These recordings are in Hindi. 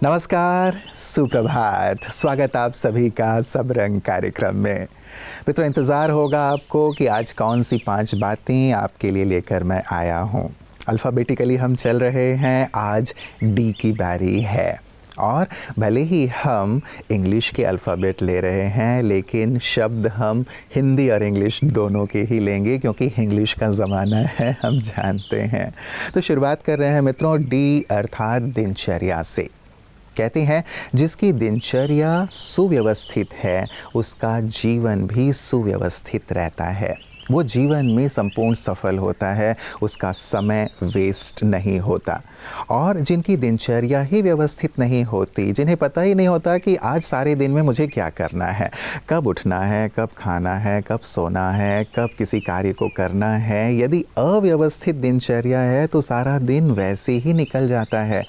नमस्कार, सुप्रभात। स्वागत आप सभी का सब रंग कार्यक्रम में। मित्रों, इंतज़ार होगा आपको कि आज कौन सी 5 बातें आपके लिए लेकर मैं आया हूँ। अल्फ़ाबेटिकली हम चल रहे हैं, आज डी की बारी है। और भले ही हम इंग्लिश के अल्फ़ाबेट ले रहे हैं, लेकिन शब्द हम हिंदी और इंग्लिश दोनों के ही लेंगे, क्योंकि इंग्लिश का ज़माना है, हम जानते हैं। तो शुरुआत कर रहे हैं मित्रों, डी अर्थात दिनचर्या से। कहते हैं जिसकी दिनचर्या सुव्यवस्थित है, उसका जीवन भी सुव्यवस्थित रहता है। वो जीवन में संपूर्ण सफल होता है, उसका समय वेस्ट नहीं होता। और जिनकी दिनचर्या ही व्यवस्थित नहीं होती, जिन्हें पता ही नहीं होता कि आज सारे दिन में मुझे क्या करना है, कब उठना है, कब खाना है, कब सोना है, कब किसी कार्य को करना है, यदि अव्यवस्थित दिनचर्या है तो सारा दिन वैसे ही निकल जाता है।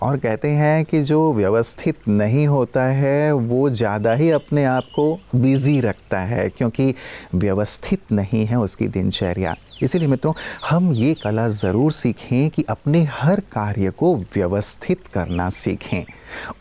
और कहते हैं कि जो व्यवस्थित नहीं होता है वो ज़्यादा ही अपने आप को बिज़ी रखता है, क्योंकि व्यवस्थित नहीं है उसकी दिनचर्या। इसीलिए मित्रों, हम ये कला ज़रूर सीखें कि अपने हर कार्य को व्यवस्थित करना सीखें।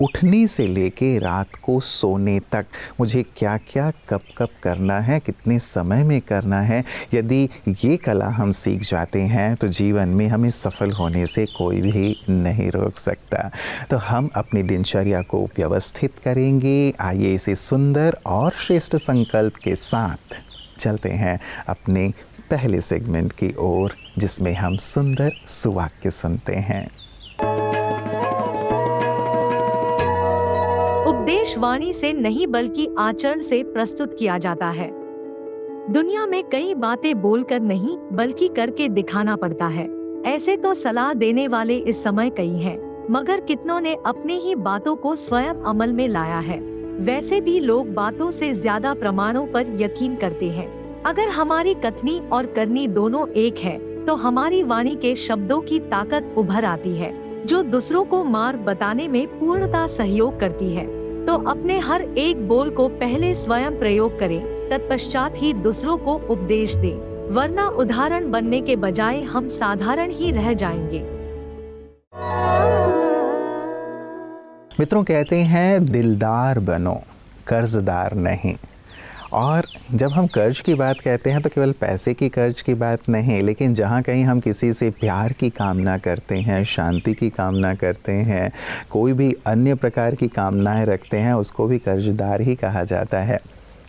उठने से लेके रात को सोने तक मुझे क्या क्या कब कब करना है, कितने समय में करना है, यदि ये कला हम सीख जाते हैं तो जीवन में हमें सफल होने से कोई भी नहीं रोक सकता। तो हम अपनी दिनचर्या को व्यवस्थित करेंगे। आइए इसी सुंदर और श्रेष्ठ संकल्प के साथ चलते हैं अपने पहले सेगमेंट की ओर, जिसमें हम सुंदर सुवाक्य सुनते हैं। उपदेश वाणी से नहीं बल्कि आचरण से प्रस्तुत किया जाता है। दुनिया में कई बातें बोलकर नहीं बल्कि करके दिखाना पड़ता है। ऐसे तो सलाह देने वाले इस समय कई हैं, मगर कितनों ने अपनी ही बातों को स्वयं अमल में लाया है। वैसे भी लोग बातों से ज्यादा प्रमाणों पर यकीन करते हैं। अगर हमारी कथनी और करनी दोनों एक है तो हमारी वाणी के शब्दों की ताकत उभर आती है, जो दूसरों को मार्ग बताने में पूर्णतः सहयोग करती है। तो अपने हर एक बोल को पहले स्वयं प्रयोग करें, तत्पश्चात ही दूसरों को उपदेश दें, वरना उदाहरण बनने के बजाय हम साधारण ही रह जाएंगे। मित्रों, कहते हैं दिलदार बनो, कर्जदार नहीं। और जब हम कर्ज की बात कहते हैं तो केवल पैसे की कर्ज की बात नहीं, लेकिन जहाँ कहीं हम किसी से प्यार की कामना करते हैं, शांति की कामना करते हैं, कोई भी अन्य प्रकार की कामनाएं रखते हैं, उसको भी कर्जदार ही कहा जाता है।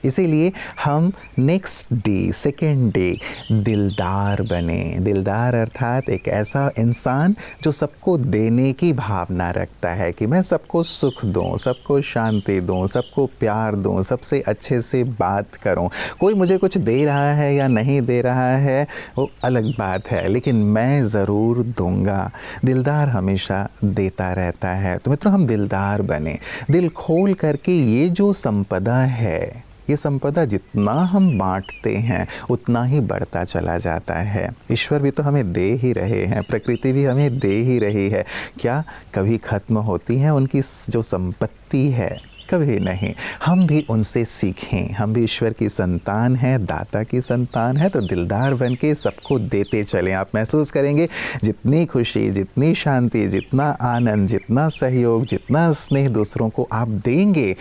इसीलिए हम नेक्स्ट डे, सेकेंड डे दिलदार बने। दिलदार अर्थात एक ऐसा इंसान जो सबको देने की भावना रखता है कि मैं सबको सुख दूं, सबको शांति दूं, सबको प्यार दूं, सबसे अच्छे से बात करूं। कोई मुझे कुछ दे रहा है या नहीं दे रहा है वो अलग बात है, लेकिन मैं ज़रूर दूंगा। दिलदार हमेशा देता रहता है। तो मित्रों, हम दिलदार बने, दिल खोल करके। ये जो संपदा है, ये संपदा जितना हम बांटते हैं उतना ही बढ़ता चला जाता है। ईश्वर भी तो हमें दे ही रहे हैं, प्रकृति भी हमें दे ही रही है। क्या कभी खत्म होती है उनकी जो संपत्ति है? कभी नहीं। हम भी उनसे सीखें। हम भी ईश्वर की संतान हैं, दाता की संतान है, तो दिलदार बन के सबको देते चलें। आप महसूस करेंगे जितनी खुशी, जितनी शांति, जितना आनंद, जितना सहयोग, जितना स्नेह दूसरों को आप देंगे,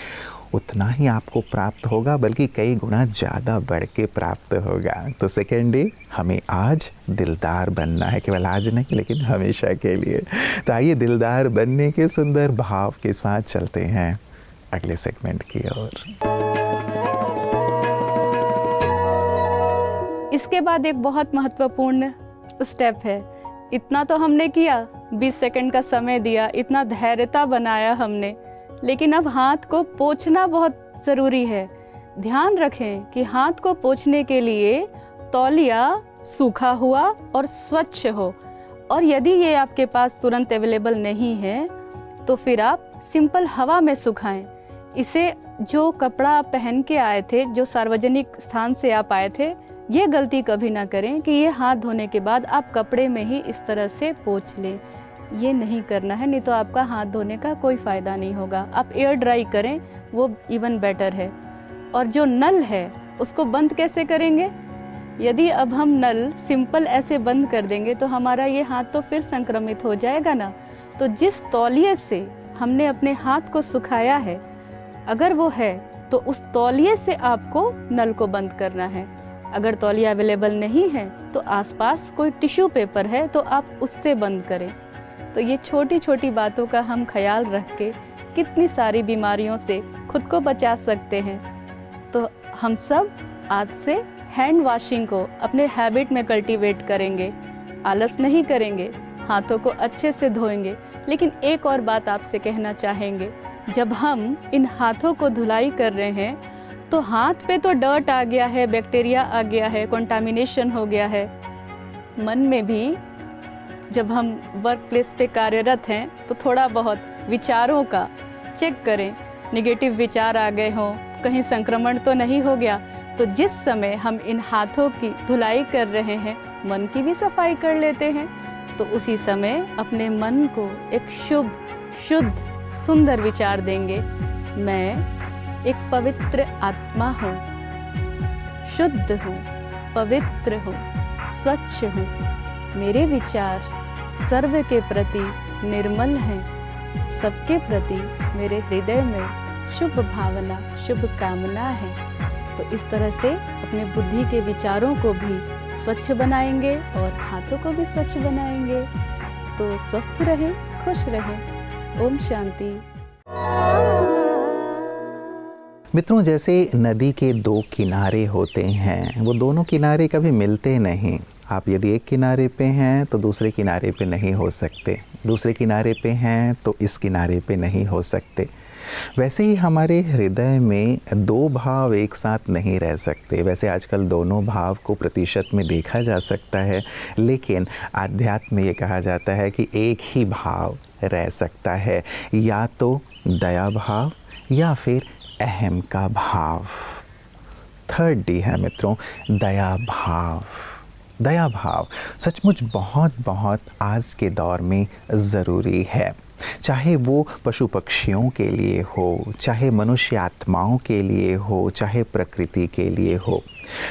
उतना ही आपको प्राप्त होगा, बल्कि कई गुना ज़्यादा बढ़ के प्राप्त होगा। तो सेकेंड डे हमें आज दिलदार बनना है, केवल आज नहीं लेकिन हमेशा के लिए। तो आइए दिलदार बनने के सुंदर भाव के साथ चलते हैं अगले सेगमेंट की ओर। इसके बाद एक बहुत महत्वपूर्ण स्टेप है। इतना तो हमने किया, 20 सेकंड का समय दिया, इतना धैर्यता बनाया हमने, लेकिन अब हाथ को पोंछना बहुत ज़रूरी है। ध्यान रखें कि हाथ को पोंछने के लिए तौलिया सूखा हुआ और स्वच्छ हो, और यदि ये आपके पास तुरंत अवेलेबल नहीं है तो फिर आप सिंपल हवा में सुखाएं। इसे जो कपड़ा आप पहन के आए थे, जो सार्वजनिक स्थान से आप आए थे, ये गलती कभी ना करें कि ये हाथ धोने के बाद आप कपड़े में ही इस तरह से पोंछ लें। ये नहीं करना है, नहीं तो आपका हाथ धोने का कोई फ़ायदा नहीं होगा। आप एयर ड्राई करें, वो इवन बेटर है। और जो नल है उसको बंद कैसे करेंगे? यदि अब हम नल सिंपल ऐसे बंद कर देंगे तो हमारा ये हाथ तो फिर संक्रमित हो जाएगा ना। तो जिस तौलिए से हमने अपने हाथ को सुखाया है, अगर वो है तो उस तौलिए से आपको नल को बंद करना है। अगर तौलिया अवेलेबल नहीं है तो आसपास कोई टिश्यू पेपर है तो आप उससे बंद करें। तो ये छोटी छोटी बातों का हम ख्याल रख के कितनी सारी बीमारियों से खुद को बचा सकते हैं। तो हम सब आज से हैंड वॉशिंग को अपने हैबिट में कल्टीवेट करेंगे, आलस नहीं करेंगे, हाथों को अच्छे से धोएंगे। लेकिन एक और बात आपसे कहना चाहेंगे, जब हम इन हाथों को धुलाई कर रहे हैं तो हाथ पे तो डर्ट आ गया है, बैक्टीरिया आ गया है, कंटामिनेशन हो गया है। मन में भी जब हम वर्क प्लेस पे कार्यरत हैं तो थोड़ा बहुत विचारों का चेक करें, नेगेटिव विचार आ गए हों, कहीं संक्रमण तो नहीं हो गया। तो जिस समय हम इन हाथों की धुलाई कर रहे हैं, मन की भी सफाई कर लेते हैं, तो उसी समय अपने मन को एक शुभ, शुद्ध, सुंदर विचार देंगे। मैं एक पवित्र आत्मा हूँ, शुद्ध हूँ, पवित्र हूँ, स्वच्छ हूँ। मेरे विचार सर्व के प्रति निर्मल हैं। सबके प्रति मेरे हृदय में शुभ भावना, शुभ कामना है। तो इस तरह से अपने बुद्धि के विचारों को भी स्वच्छ बनाएंगे और हाथों को भी स्वच्छ बनाएंगे। तो स्वस्थ रहें, खुश रहें। ओम शांति। मित्रों, जैसे नदी के दो किनारे होते हैं, वो दोनों किनारे कभी मिलते नहीं। आप यदि एक किनारे पे हैं तो दूसरे किनारे पे नहीं हो सकते, दूसरे किनारे पे हैं तो इस किनारे पे नहीं हो सकते। वैसे ही हमारे हृदय में दो भाव एक साथ नहीं रह सकते। वैसे आजकल दोनों भाव को प्रतिशत में देखा जा सकता है, लेकिन आध्यात्म में ये कहा जाता है कि एक ही भाव रह सकता है, या तो दया भाव या फिर अहम का भाव। थर्ड डी है मित्रों, दया भाव। दया भाव सचमुच बहुत बहुत आज के दौर में ज़रूरी है। चाहे वो पशु पक्षियों के लिए हो, चाहे मनुष्य आत्माओं के लिए हो, चाहे प्रकृति के लिए हो।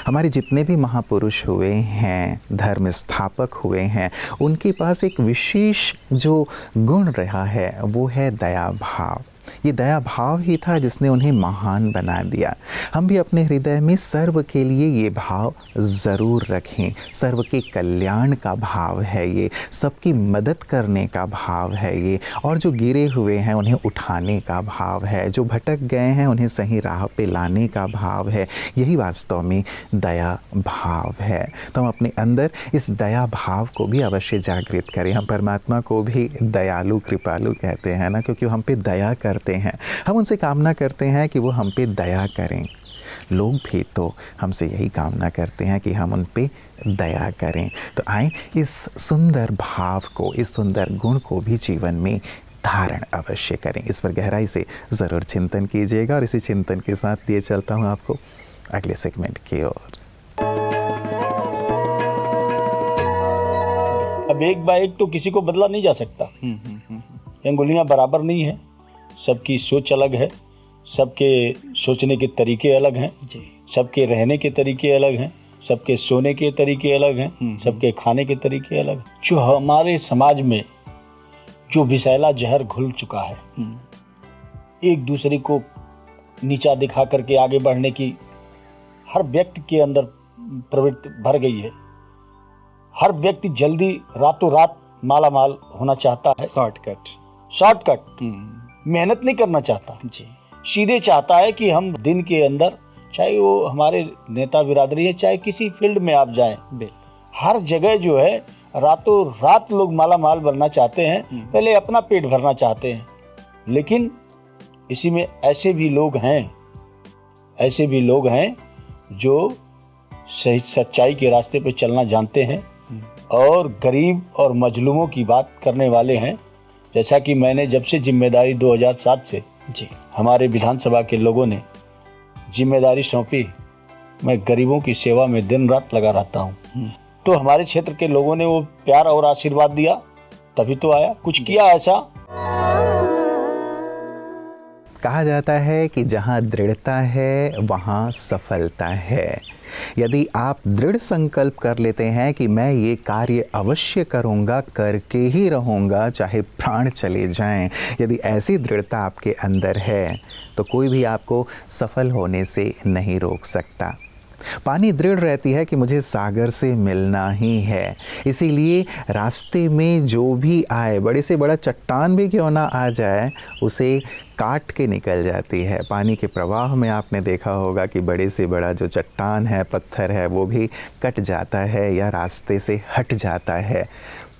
हमारे जितने भी महापुरुष हुए हैं, धर्म स्थापक हुए हैं, उनके पास एक विशेष जो गुण रहा है वो है दया भाव। ये दया भाव ही था जिसने उन्हें महान बना दिया। हम भी अपने हृदय में सर्व के लिए ये भाव ज़रूर रखें। सर्व के कल्याण का भाव है ये, सबकी मदद करने का भाव है ये, और जो गिरे हुए हैं उन्हें उठाने का भाव है, जो भटक गए हैं उन्हें सही राह पे लाने का भाव है। यही वास्तव में दया भाव है। तो हम अपने अंदर इस दया भाव को भी अवश्य जागृत करें। हम परमात्मा को भी दयालु कृपालु कहते हैं ना, क्योंकि हम पे दया करते हैं। हम उनसे कामना करते हैं कि वो हम पे दया करें। लोग भी तो हमसे यही कामना करते हैं कि हम उन पे दया करें। तो आए इस सुंदर भाव को, इस सुंदर गुण को भी जीवन में धारण अवश्य करें। इस पर गहराई से ज़रूर चिंतन कीजिएगा, और इसी चिंतन के साथ लिए चलता हूँ आपको अगले सेगमेंट की ओर। अब एक बाय एक तो किसी को बदला नहीं जा सकता। अंगुलियां बराबर नहीं है, सबकी सोच अलग है, सबके सोचने के तरीके अलग हैं, सबके रहने के तरीके अलग हैं, सबके सोने के तरीके अलग हैं, सबके खाने के तरीके अलग हैं। जो हमारे समाज में जो विषैला जहर घुल चुका है, एक दूसरे को नीचा दिखा करके आगे बढ़ने की हर व्यक्ति के अंदर प्रवृत्ति भर गई है। हर व्यक्ति जल्दी रातों रात माला माल होना चाहता है। शॉर्टकट मेहनत नहीं करना चाहता जी, सीधे चाहता है कि हम दिन के अंदर, चाहे वो हमारे नेता बिरादरी है, चाहे किसी फील्ड में आप जाएं, हर जगह जो है रातों रात लोग माला माल बनना चाहते हैं, पहले अपना पेट भरना चाहते हैं। लेकिन इसी में ऐसे भी लोग हैं जो सही सच्चाई के रास्ते पे चलना जानते हैं और गरीब और मजलूमों की बात करने वाले हैं। जैसा कि मैंने जब से जिम्मेदारी 2007 से जी हमारे विधानसभा के लोगों ने जिम्मेदारी सौंपी, मैं गरीबों की सेवा में दिन रात लगा रहता हूँ। तो हमारे क्षेत्र के लोगों ने वो प्यार और आशीर्वाद दिया, तभी तो आया, कुछ किया ऐसा। कहा जाता है कि जहाँ दृढ़ता है वहाँ सफलता है। यदि आप दृढ़ संकल्प कर लेते हैं कि मैं ये कार्य अवश्य करूँगा, करके ही रहूँगा चाहे प्राण चले जाएं, यदि ऐसी दृढ़ता आपके अंदर है तो कोई भी आपको सफल होने से नहीं रोक सकता। पानी दृढ़ रहती है कि मुझे सागर से मिलना ही है, इसीलिए रास्ते में जो भी आए, बड़े से बड़ा चट्टान भी क्यों ना आ जाए, उसे काट के निकल जाती है। पानी के प्रवाह में आपने देखा होगा कि बड़े से बड़ा जो चट्टान है, पत्थर है, वो भी कट जाता है या रास्ते से हट जाता है।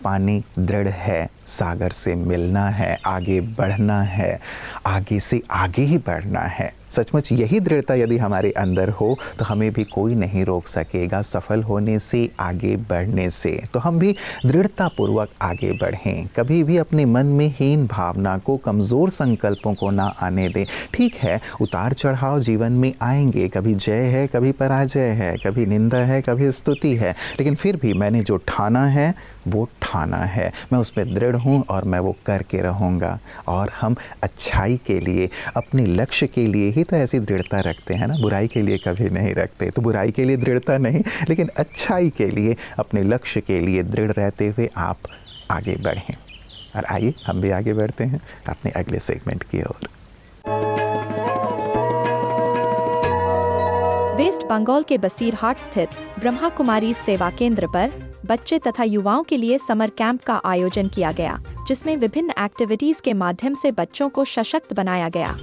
पानी दृढ़ है, सागर से मिलना है, आगे बढ़ना है, आगे से आगे ही बढ़ना है। सचमुच यही दृढ़ता यदि हमारे अंदर हो तो हमें भी कोई नहीं रोक सकेगा सफल होने से, आगे बढ़ने से। तो हम भी दृढ़तापूर्वक आगे बढ़ें, कभी भी अपने मन में हीन भावना को, कमज़ोर संकल्पों को ना आने दें। ठीक है, उतार चढ़ाव जीवन में आएंगे, कभी जय है, कभी पराजय है, कभी निंदा है, कभी स्तुति है, लेकिन फिर भी मैंने जो ठाना है वो ठाना है, मैं उसमें दृढ़ हूँ और मैं वो करके रहूँगा। और हम अच्छाई के लिए, अपने लक्ष्य के लिए ही तो ऐसी दृढ़ता रखते हैं ना, बुराई के लिए कभी नहीं रखते। तो बुराई के लिए दृढ़ता नहीं, लेकिन अच्छाई के लिए, अपने लक्ष्य के लिए दृढ़ रहते हुए आप आगे बढ़ें। और आइए हम भी आगे बढ़ते हैं अपने अगले सेगमेंट की ओर। वेस्ट बंगाल के बसीरहाट स्थित ब्रह्मा कुमारी सेवा केंद्र पर बच्चे तथा युवाओं के लिए समर कैंप का आयोजन किया गया, जिसमें विभिन्न एक्टिविटीज के माध्यम से बच्चों को सशक्त बनाया गया।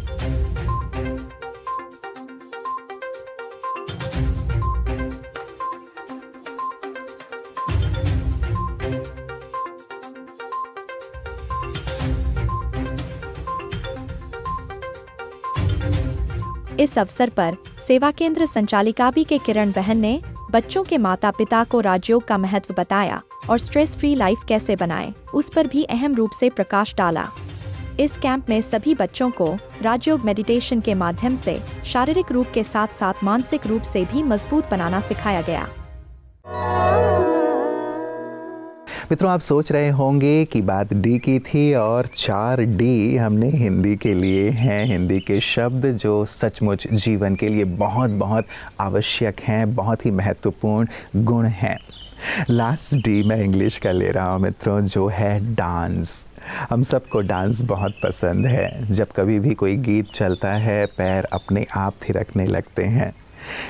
इस अवसर पर सेवा केंद्र संचालिका बी के किरण बहन ने बच्चों के माता पिता को राजयोग का महत्व बताया और स्ट्रेस फ्री लाइफ कैसे बनाएं, उस पर भी अहम रूप से प्रकाश डाला। इस कैंप में सभी बच्चों को राजयोग मेडिटेशन के माध्यम से शारीरिक रूप के साथ साथ मानसिक रूप से भी मजबूत बनाना सिखाया गया। मित्रों, आप सोच रहे होंगे कि बात डी की थी और 4 डी हमने हिंदी के लिए हैं, हिंदी के शब्द जो सचमुच जीवन के लिए बहुत बहुत आवश्यक हैं, बहुत ही महत्वपूर्ण गुण हैं। लास्ट डी मैं इंग्लिश का ले रहा हूँ मित्रों, जो है डांस। हम सबको डांस बहुत पसंद है। जब कभी भी कोई गीत चलता है, पैर अपने आप थिरकने लगते हैं,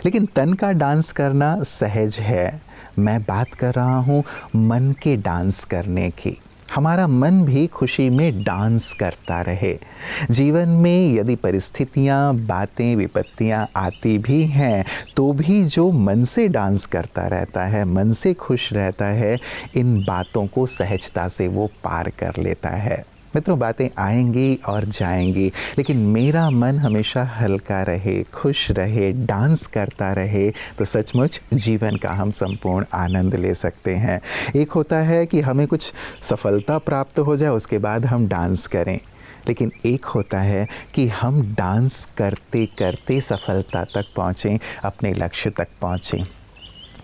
लेकिन तन का डांस करना सहज है। मैं बात कर रहा हूँ मन के डांस करने की। हमारा मन भी खुशी में डांस करता रहे। जीवन में यदि परिस्थितियाँ, बातें, विपत्तियाँ आती भी हैं तो भी जो मन से डांस करता रहता है, मन से खुश रहता है, इन बातों को सहजता से वो पार कर लेता है। मित्रों, बातें आएंगी और जाएंगी, लेकिन मेरा मन हमेशा हल्का रहे, खुश रहे, डांस करता रहे, तो सचमुच जीवन का हम संपूर्ण आनंद ले सकते हैं। एक होता है कि हमें कुछ सफलता प्राप्त हो जाए, उसके बाद हम डांस करें, लेकिन एक होता है कि हम डांस करते करते सफलता तक पहुँचें, अपने लक्ष्य तक पहुँचें।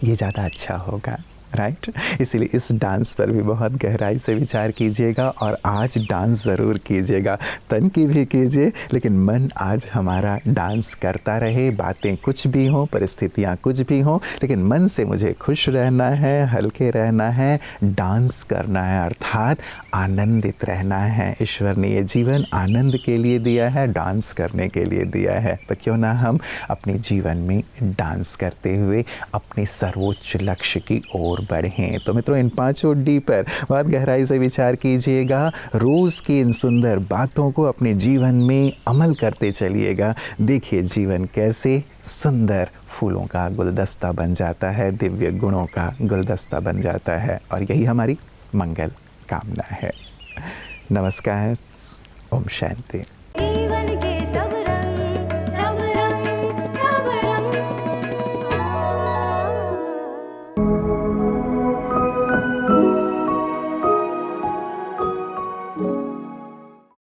ये ज़्यादा अच्छा होगा, राइट? इसीलिए इस डांस पर भी बहुत गहराई से विचार कीजिएगा और आज डांस ज़रूर कीजिएगा। तन की भी कीजिए, लेकिन मन आज हमारा डांस करता रहे। बातें कुछ भी हों, परिस्थितियाँ कुछ भी हों, लेकिन मन से मुझे खुश रहना है, हल्के रहना है, डांस करना है, अर्थात आनंदित रहना है। ईश्वर ने ये जीवन आनंद के लिए दिया है, डांस करने के लिए दिया है, तो क्यों ना हम अपने जीवन में डांस करते हुए अपने सर्वोच्च लक्ष्य की ओर बढ़ें। तो मित्रों, इन 5 डी पर बहुत गहराई से विचार कीजिएगा। रोज़ की इन सुंदर बातों को अपने जीवन में अमल करते चलिएगा। देखिए जीवन कैसे सुंदर फूलों का गुलदस्ता बन जाता है, दिव्य गुणों का गुलदस्ता बन जाता है, और यही हमारी मंगल कामना है। नमस्कार, ओम शांति।